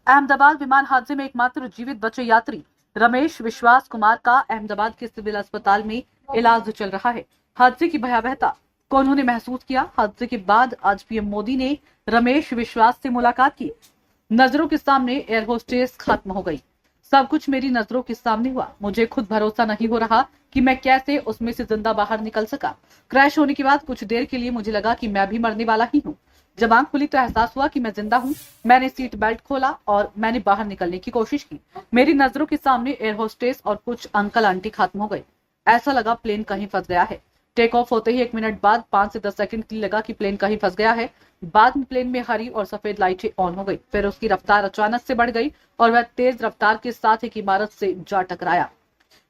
अहमदाबाद विमान हादसे में एकमात्र जीवित बचे यात्री रमेश विश्वास कुमार का अहमदाबाद के सिविल अस्पताल में इलाज चल रहा है। हादसे की भयावहता को उन्होंने महसूस किया। हादसे के बाद आज पीएम मोदी ने रमेश विश्वास से मुलाकात की। नजरों के सामने एयर होस्टेस खत्म हो गई। सब कुछ मेरी नजरों के सामने हुआ। मुझे खुद भरोसा नहीं हो रहा कि मैं कैसे उसमें से जिंदा बाहर निकल सका। क्रैश होने के बाद कुछ देर के लिए मुझे लगा कि मैं भी मरने वाला ही हूँ। जब आंख खुली तो एहसास हुआ कि मैं जिंदा हूँ। मैंने सीट बेल्ट खोला और मैंने बाहर निकलने की कोशिश की। मेरी नजरों के सामने एयर होस्टेस और कुछ अंकल आंटी खत्म हो गए। ऐसा लगा प्लेन कहीं फंस गया है। टेक ऑफ होते ही 1 मिनट बाद 5 से 10 सेकंड के लिए लगा कि प्लेन कहीं फंस गया है। बाद में प्लेन में हरी और सफेद लाइटें ऑन हो गई। फिर उसकी रफ्तार अचानक से बढ़ गई और वह तेज रफ्तार के साथ एक इमारत से जा टकराया।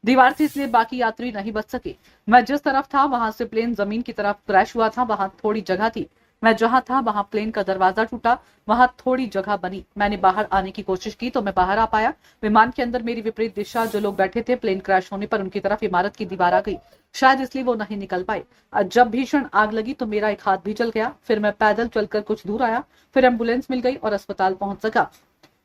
दीवार से, इसलिए बाकी यात्री नहीं बच सके। मैं जिस तरफ था वहां से प्लेन जमीन की तरफ क्रैश हुआ था। वहां थोड़ी जगह थी। मैं जहां था वहां प्लेन का दरवाजा टूटा। वहां थोड़ी जगह बनी। मैंने बाहर आने की कोशिश की तो मैं बाहर आ पाया। विमान के अंदर मेरी विपरीत दिशा जो लोग बैठे थे, प्लेन क्रैश होने पर उनकी तरफ इमारत की दीवार आ गई। शायद इसलिए वो नहीं निकल पाए। जब भीषण आग लगी तो मेरा एक हाथ भी जल गया। फिर मैं पैदल चलकर कुछ दूर आया। फिर एम्बुलेंस मिल गई और अस्पताल पहुंच सका।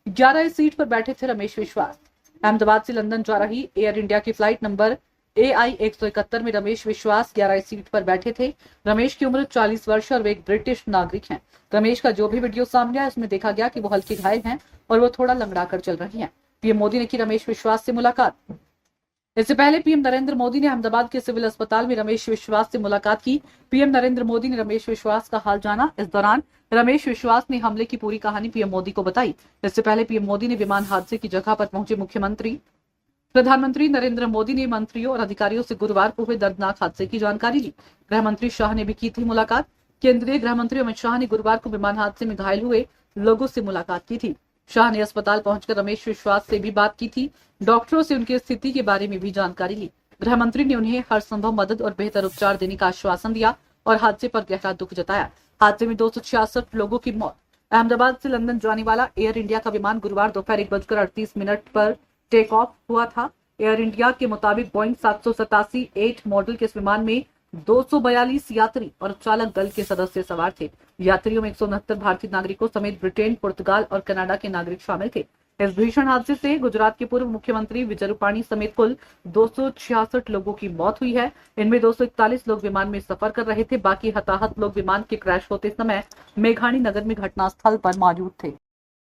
11 सीट पर बैठे थे रमेश विश्वास। अहमदाबाद से लंदन जा रही एयर इंडिया की फ्लाइट नंबर AI 171 में रमेश विश्वास 11 सीट पर बैठे थे। रमेश की उम्र 40 वर्ष और वे एक ब्रिटिश नागरिक हैं। रमेश का जो भी वीडियो सामने आया उसमें देखा गया कि वो हल्के घायल हैं और वो थोड़ा लंगड़ा कर चल रही हैं। पीएम मोदी ने की रमेश विश्वास से मुलाकात। इससे पहले पीएम नरेंद्र मोदी ने अहमदाबाद के सिविल अस्पताल में रमेश विश्वास से मुलाकात की। पीएम नरेंद्र मोदी ने रमेश विश्वास का हाल जाना। इस दौरान रमेश विश्वास ने हमले की पूरी कहानी पीएम मोदी को बताई। इससे पहले पीएम मोदी ने विमान हादसे की जगह पर पहुंचे मुख्यमंत्री प्रधानमंत्री नरेंद्र मोदी ने मंत्रियों और अधिकारियों से गुरुवार को हुए दर्दनाक हादसे की जानकारी ली। गृह मंत्री शाह ने भी की थी मुलाकात। केंद्रीय गृह मंत्री अमित शाह ने गुरुवार को विमान हादसे में घायल हुए लोगों से मुलाकात की थी। शाह ने अस्पताल पहुंचकर रमेश विश्वास से भी बात की थी। डॉक्टरों से उनकी स्थिति के बारे में भी जानकारी ली। गृह मंत्री ने उन्हें हर संभव मदद और बेहतर उपचार देने का आश्वासन दिया और हादसे पर गहरा दुख जताया। हादसे में 266 लोगों की मौत। अहमदाबाद से लंदन जाने वाला एयर इंडिया का विमान गुरुवार दोपहर 1:38 पर टेक ऑफ हुआ था। एयर इंडिया के मुताबिक बोइंग 787 8 मॉडल के इस विमान में 242 यात्री और चालक दल के सदस्य सवार थे। यात्रियों में 169 भारतीय नागरिकों समेत ब्रिटेन, पुर्तगाल और कनाडा के नागरिक शामिल थे। इस भीषण हादसे से गुजरात के पूर्व मुख्यमंत्री विजय रूपाणी समेत कुल 266 लोगों की मौत हुई है। इनमें 241 लोग विमान में सफर कर रहे थे। बाकी हताहत लोग विमान के क्रैश होते समय मेघानी नगर में घटनास्थल पर मौजूद थे।